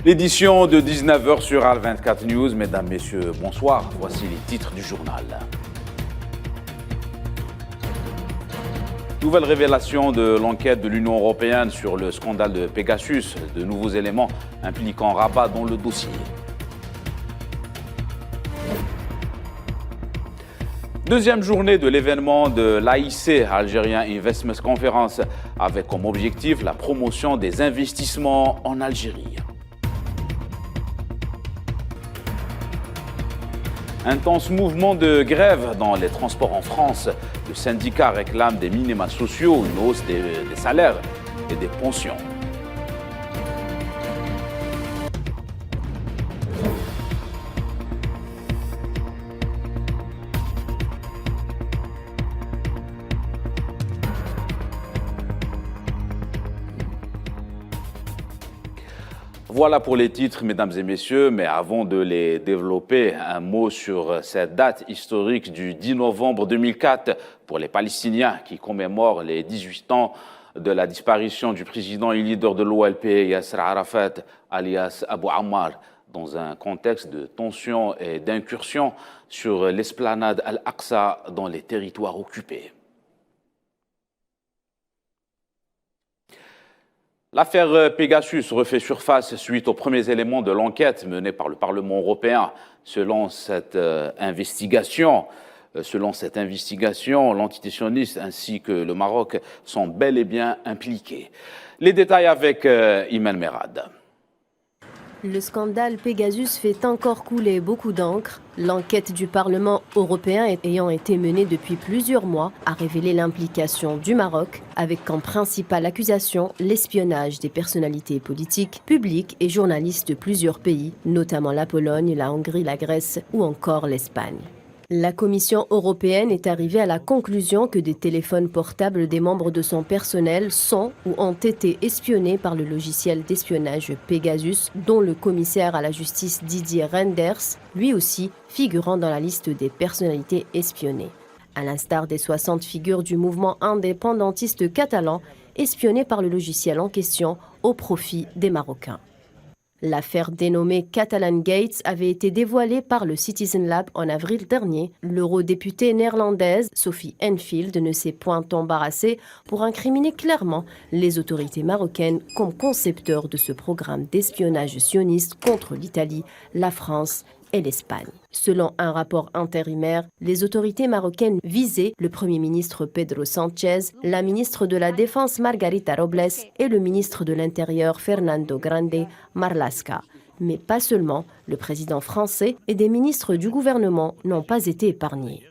L'édition de 19 h sur Al24 News. Mesdames, Messieurs, bonsoir. Voici les titres du journal. Nouvelle révélation de l'enquête de l'Union européenne sur le scandale de Pegasus. De nouveaux éléments impliquant Rabat dans le dossier. Deuxième journée de l'événement de l'AIC, Algerian Investment Conference, avec comme objectif la promotion des investissements en Algérie. Intense mouvement de grève dans les transports en France. Le syndicat réclame des minima sociaux, une hausse des salaires et des pensions. Voilà pour les titres, mesdames et messieurs, mais avant de les développer, un mot sur cette date historique du 10 novembre 2004 pour les Palestiniens qui commémorent les 18 ans de la disparition du président et leader de l'OLP, Yasser Arafat, alias Abu Ammar, dans un contexte de tension et d'incursion sur l'esplanade Al-Aqsa dans les territoires occupés. L'affaire Pegasus refait surface suite aux premiers éléments de l'enquête menée par le Parlement européen. Selon cette investigation, l'entité sioniste ainsi que le Maroc sont bel et bien impliqués. Les détails avec Iman Merad. Le scandale Pegasus fait encore couler beaucoup d'encre. L'enquête du Parlement européen ayant été menée depuis plusieurs mois a révélé l'implication du Maroc avec comme principale accusation l'espionnage des personnalités politiques, publiques et journalistes de plusieurs pays, notamment la Pologne, la Hongrie, la Grèce ou encore l'Espagne. La Commission européenne est arrivée à la conclusion que des téléphones portables des membres de son personnel sont ou ont été espionnés par le logiciel d'espionnage Pegasus, dont le commissaire à la justice Didier Reynders, lui aussi figurant dans la liste des personnalités espionnées. À l'instar des 60 figures du mouvement indépendantiste catalan, espionnées par le logiciel en question au profit des Marocains. L'affaire dénommée Catalan Gates avait été dévoilée par le Citizen Lab en avril dernier. L'eurodéputée néerlandaise Sophie Enfield ne s'est point embarrassée pour incriminer clairement les autorités marocaines comme concepteurs de ce programme d'espionnage sioniste contre l'Italie, la France et l'Espagne. Selon un rapport intérimaire, les autorités marocaines visaient le Premier ministre Pedro Sánchez, la ministre de la Défense Margarita Robles et le ministre de l'Intérieur Fernando Grande Marlaska. Mais pas seulement, le président français et des ministres du gouvernement n'ont pas été épargnés.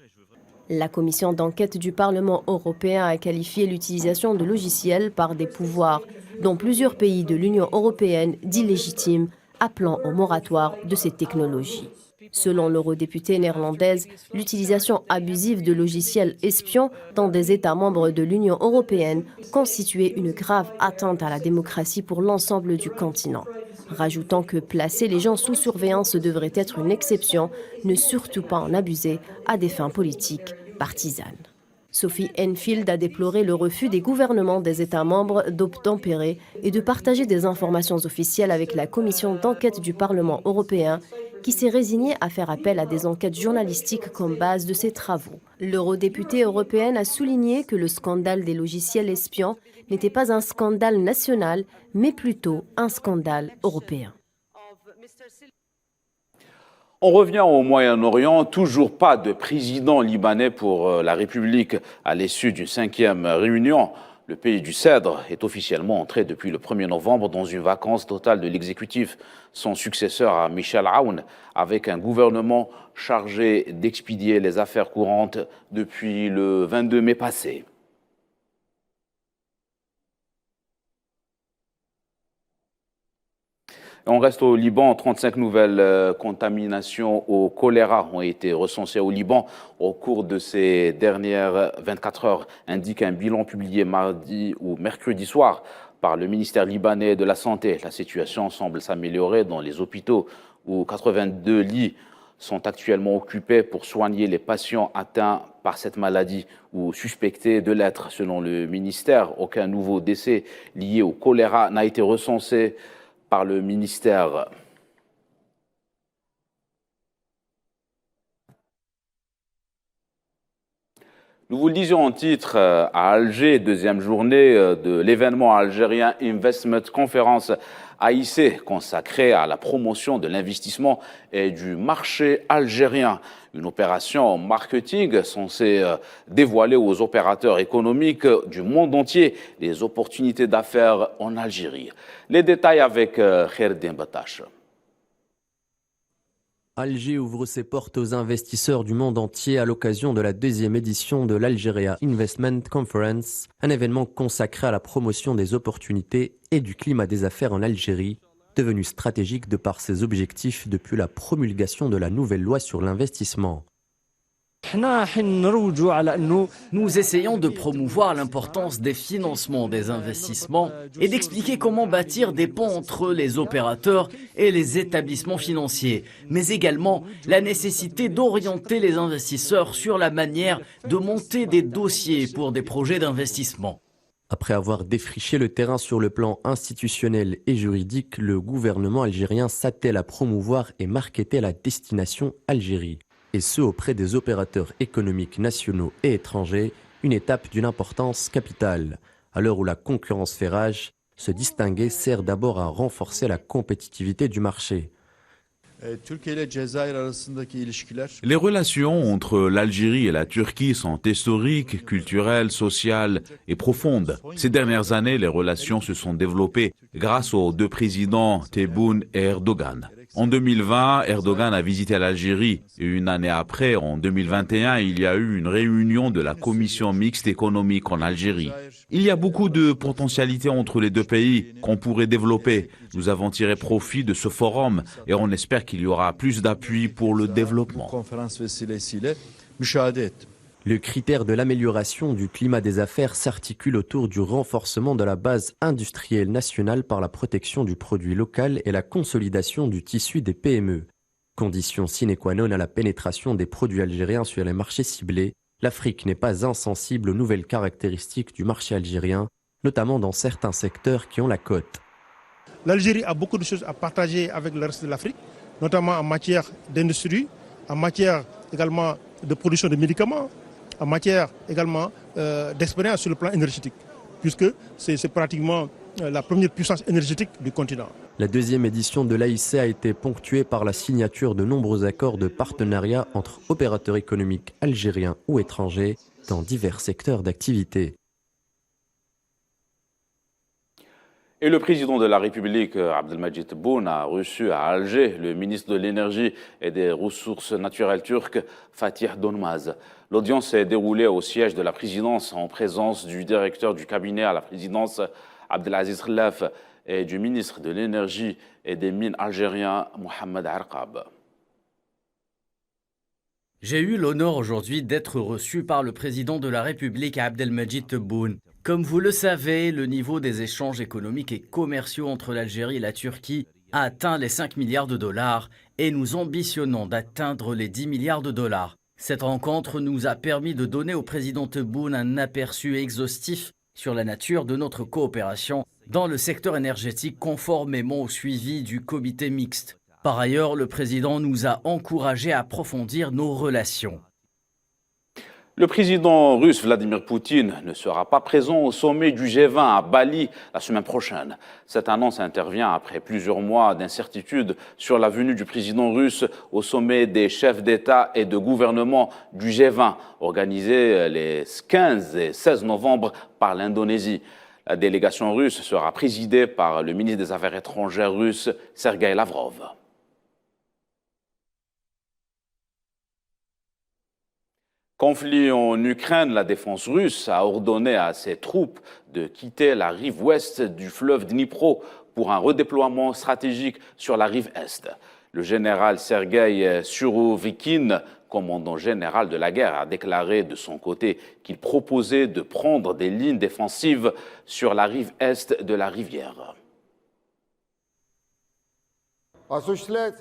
La commission d'enquête du Parlement européen a qualifié l'utilisation de logiciels par des pouvoirs dont plusieurs pays de l'Union européenne d'illégitimes, appelant au moratoire de ces technologies. Selon l'eurodéputée néerlandaise, l'utilisation abusive de logiciels espions dans des États membres de l'Union européenne constituait une grave atteinte à la démocratie pour l'ensemble du continent. Rajoutant que placer les gens sous surveillance devrait être une exception, ne surtout pas en abuser à des fins politiques partisanes. Sophie Enfield a déploré le refus des gouvernements des États membres d'obtempérer et de partager des informations officielles avec la commission d'enquête du Parlement européen qui s'est résignée à faire appel à des enquêtes journalistiques comme base de ses travaux. L'eurodéputée européenne a souligné que le scandale des logiciels espions n'était pas un scandale national, mais plutôt un scandale européen. On revient au Moyen-Orient, toujours pas de président libanais pour la République à l'issue d'une 5e réunion. Le pays du Cèdre est officiellement entré depuis le 1er novembre dans une vacance totale de l'exécutif. Son successeur à Michel Aoun, avec un gouvernement chargé d'expédier les affaires courantes depuis le 22 mai passé. On reste au Liban. 35 nouvelles contaminations au choléra ont été recensées au Liban au cours de ces dernières 24 heures, indique un bilan publié mardi ou mercredi soir par le ministère libanais de la Santé. La situation semble s'améliorer dans les hôpitaux où 82 lits sont actuellement occupés pour soigner les patients atteints par cette maladie ou suspectés de l'être. Selon le ministère, aucun nouveau décès lié au choléra n'a été recensé par le ministère. Nous vous le disions en titre, à Alger, deuxième journée de l'événement algérien Investment Conference AIC, consacré à la promotion de l'investissement et du marché algérien. Une opération marketing censée dévoiler aux opérateurs économiques du monde entier les opportunités d'affaires en Algérie. Les détails avec Kherdin Batache. Alger ouvre ses portes aux investisseurs du monde entier à l'occasion de la deuxième édition de l'Algeria Investment Conference, un événement consacré à la promotion des opportunités et du climat des affaires en Algérie, devenu stratégique de par ses objectifs depuis la promulgation de la nouvelle loi sur l'investissement. Nous essayons de promouvoir l'importance des financements des investissements et d'expliquer comment bâtir des ponts entre les opérateurs et les établissements financiers, mais également la nécessité d'orienter les investisseurs sur la manière de monter des dossiers pour des projets d'investissement. Après avoir défriché le terrain sur le plan institutionnel et juridique, le gouvernement algérien s'attelle à promouvoir et marketer la destination Algérie. Et ce auprès des opérateurs économiques nationaux et étrangers, une étape d'une importance capitale. À l'heure où la concurrence fait rage, se distinguer sert d'abord à renforcer la compétitivité du marché. Les relations entre l'Algérie et la Turquie sont historiques, culturelles, sociales et profondes. Ces dernières années, les relations se sont développées grâce aux deux présidents Tebboune et Erdogan. En 2020, Erdogan a visité l'Algérie et une année après, en 2021, il y a eu une réunion de la commission mixte économique en Algérie. Il y a beaucoup de potentialités entre les deux pays qu'on pourrait développer. Nous avons tiré profit de ce forum et on espère qu'il y aura plus d'appui pour le développement. Le critère de l'amélioration du climat des affaires s'articule autour du renforcement de la base industrielle nationale par la protection du produit local et la consolidation du tissu des PME. Condition sine qua non à la pénétration des produits algériens sur les marchés ciblés, l'Afrique n'est pas insensible aux nouvelles caractéristiques du marché algérien, notamment dans certains secteurs qui ont la cote. L'Algérie a beaucoup de choses à partager avec le reste de l'Afrique, notamment en matière d'industrie, en matière également de production de médicaments, en matière également d'expérience sur le plan énergétique, puisque c'est pratiquement la première puissance énergétique du continent. La deuxième édition de l'AIC a été ponctuée par la signature de nombreux accords de partenariat entre opérateurs économiques algériens ou étrangers dans divers secteurs d'activité. Et le président de la République, Abdelmadjid Tebboune, a reçu à Alger le ministre de l'Énergie et des Ressources naturelles turc, Fatih Donmaz. L'audience s'est déroulée au siège de la présidence en présence du directeur du cabinet à la présidence, Abdelaziz Khlaf, et du ministre de l'Énergie et des Mines algérien, Mohamed Arqab. J'ai eu l'honneur aujourd'hui d'être reçu par le président de la République, Abdelmadjid Tebboune. Comme vous le savez, le niveau des échanges économiques et commerciaux entre l'Algérie et la Turquie a atteint les 5 milliards de dollars et nous ambitionnons d'atteindre les 10 milliards de dollars. Cette rencontre nous a permis de donner au président Tebboune un aperçu exhaustif sur la nature de notre coopération dans le secteur énergétique conformément au suivi du comité mixte. Par ailleurs, le président nous a encouragés à approfondir nos relations. Le président russe Vladimir Poutine ne sera pas présent au sommet du G20 à Bali la semaine prochaine. Cette annonce intervient après plusieurs mois d'incertitude sur la venue du président russe au sommet des chefs d'État et de gouvernement du G20, organisé les 15 et 16 novembre par l'Indonésie. La délégation russe sera présidée par le ministre des Affaires étrangères russe, Sergueï Lavrov. Conflit en Ukraine, la défense russe a ordonné à ses troupes de quitter la rive ouest du fleuve Dnipro pour un redéploiement stratégique sur la rive est. Le général Sergueï Surovikin, commandant général de la guerre, a déclaré de son côté qu'il proposait de prendre des lignes défensives sur la rive est de la rivière.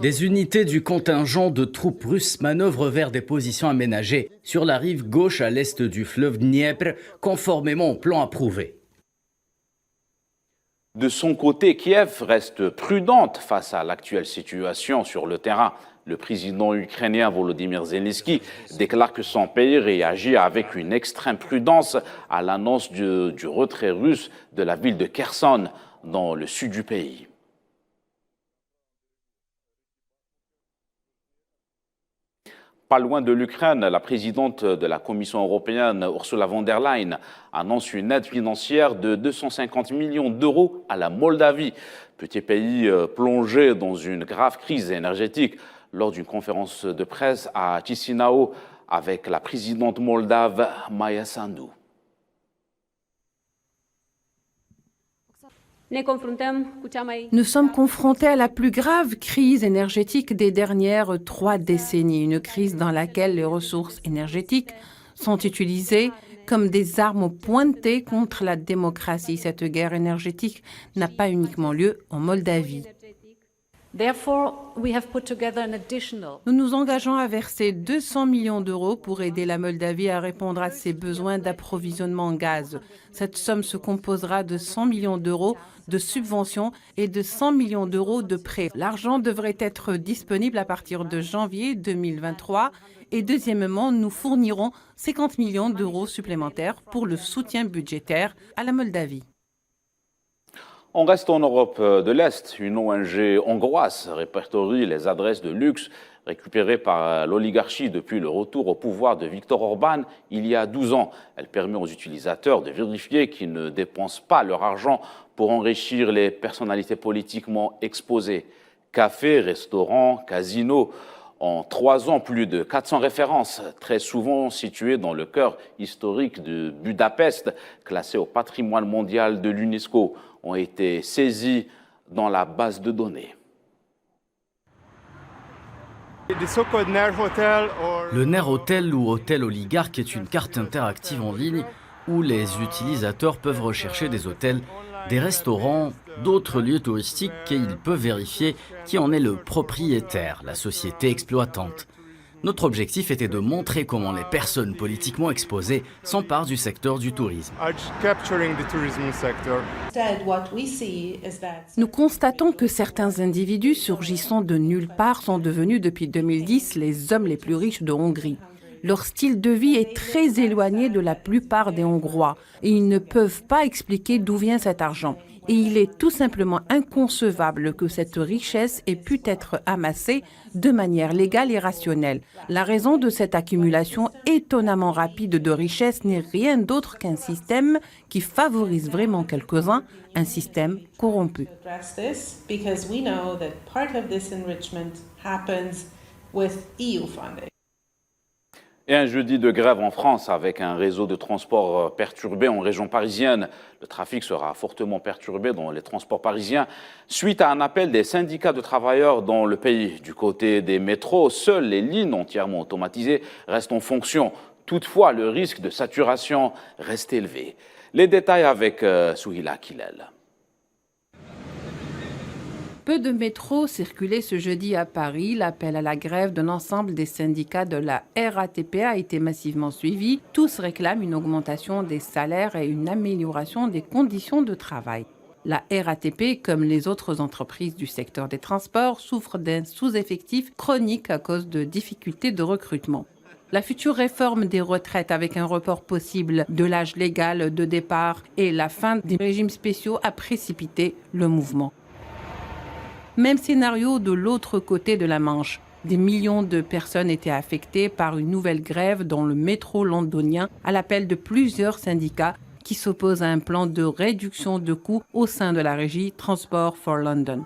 Des unités du contingent de troupes russes manœuvrent vers des positions aménagées sur la rive gauche à l'est du fleuve Dniepr, conformément au plan approuvé. De son côté, Kiev reste prudente face à l'actuelle situation sur le terrain. Le président ukrainien Volodymyr Zelensky déclare que son pays réagit avec une extrême prudence à l'annonce du retrait russe de la ville de Kherson dans le sud du pays. Pas loin de l'Ukraine, la présidente de la Commission européenne, Ursula von der Leyen, annonce une aide financière de 250 millions d'euros à la Moldavie, petit pays plongé dans une grave crise énergétique. Lors d'une conférence de presse à Chisinau avec la présidente moldave Maia Sandu. Nous sommes confrontés à la plus grave crise énergétique des dernières 3 décennies, une crise dans laquelle les ressources énergétiques sont utilisées comme des armes pointées contre la démocratie. Cette guerre énergétique n'a pas uniquement lieu en Moldavie. Nous nous engageons à verser 200 millions d'euros pour aider la Moldavie à répondre à ses besoins d'approvisionnement en gaz. Cette somme se composera de 100 millions d'euros de subventions et de 100 millions d'euros de prêts. L'argent devrait être disponible à partir de janvier 2023. Et deuxièmement, nous fournirons 50 millions d'euros supplémentaires pour le soutien budgétaire à la Moldavie. On reste en Europe de l'Est. Une ONG hongroise répertorie les adresses de luxe récupérées par l'oligarchie depuis le retour au pouvoir de Viktor Orban il y a 12 ans. Elle permet aux utilisateurs de vérifier qu'ils ne dépensent pas leur argent pour enrichir les personnalités politiquement exposées. Cafés, restaurants, casinos. En 3 ans, plus de 400 références, très souvent situées dans le cœur historique de Budapest, classées au patrimoine mondial de l'UNESCO, ont été saisies dans la base de données. Le Ner Hotel ou Hôtel Oligarque est une carte interactive en ligne où les utilisateurs peuvent rechercher des hôtels, des restaurants, d'autres lieux touristiques et ils peuvent vérifier qui en est le propriétaire, la société exploitante. Notre objectif était de montrer comment les personnes politiquement exposées s'emparent du secteur du tourisme. Nous constatons que certains individus surgissant de nulle part sont devenus depuis 2010 les hommes les plus riches de Hongrie. Leur style de vie est très éloigné de la plupart des Hongrois et ils ne peuvent pas expliquer d'où vient cet argent. Et il est tout simplement inconcevable que cette richesse ait pu être amassée de manière légale et rationnelle. La raison de cette accumulation étonnamment rapide de richesse n'est rien d'autre qu'un système qui favorise vraiment quelques-uns, un système corrompu. Et un jeudi de grève en France avec un réseau de transport perturbé en région parisienne. Le trafic sera fortement perturbé dans les transports parisiens suite à un appel des syndicats de travailleurs dans le pays. Du côté des métros, seules les lignes entièrement automatisées restent en fonction. Toutefois, le risque de saturation reste élevé. Les détails avec Souhila Kilel. Peu de métros circulaient ce jeudi à Paris. L'appel à la grève d'un ensemble des syndicats de la RATP a été massivement suivi. Tous réclament une augmentation des salaires et une amélioration des conditions de travail. La RATP, comme les autres entreprises du secteur des transports, souffre d'un sous-effectif chronique à cause de difficultés de recrutement. La future réforme des retraites avec un report possible de l'âge légal de départ et la fin des régimes spéciaux a précipité le mouvement. Même scénario de l'autre côté de la Manche. Des millions de personnes étaient affectées par une nouvelle grève dans le métro londonien à l'appel de plusieurs syndicats qui s'opposent à un plan de réduction de coûts au sein de la régie Transport for London.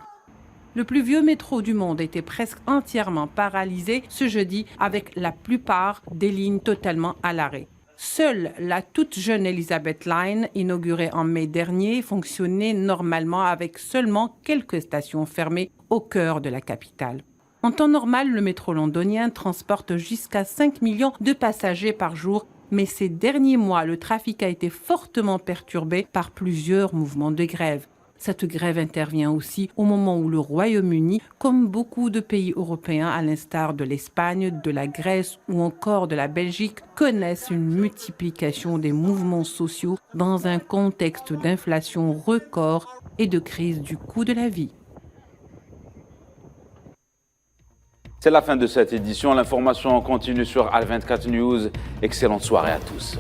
Le plus vieux métro du monde était presque entièrement paralysé ce jeudi avec la plupart des lignes totalement à l'arrêt. Seule la toute jeune Elizabeth Line, inaugurée en mai dernier, fonctionnait normalement avec seulement quelques stations fermées au cœur de la capitale. En temps normal, le métro londonien transporte jusqu'à 5 millions de passagers par jour, mais ces derniers mois, le trafic a été fortement perturbé par plusieurs mouvements de grève. Cette grève intervient aussi au moment où le Royaume-Uni, comme beaucoup de pays européens, à l'instar de l'Espagne, de la Grèce ou encore de la Belgique, connaissent une multiplication des mouvements sociaux dans un contexte d'inflation record et de crise du coût de la vie. C'est la fin de cette édition. L'information continue sur Al24 News. Excellente soirée à tous.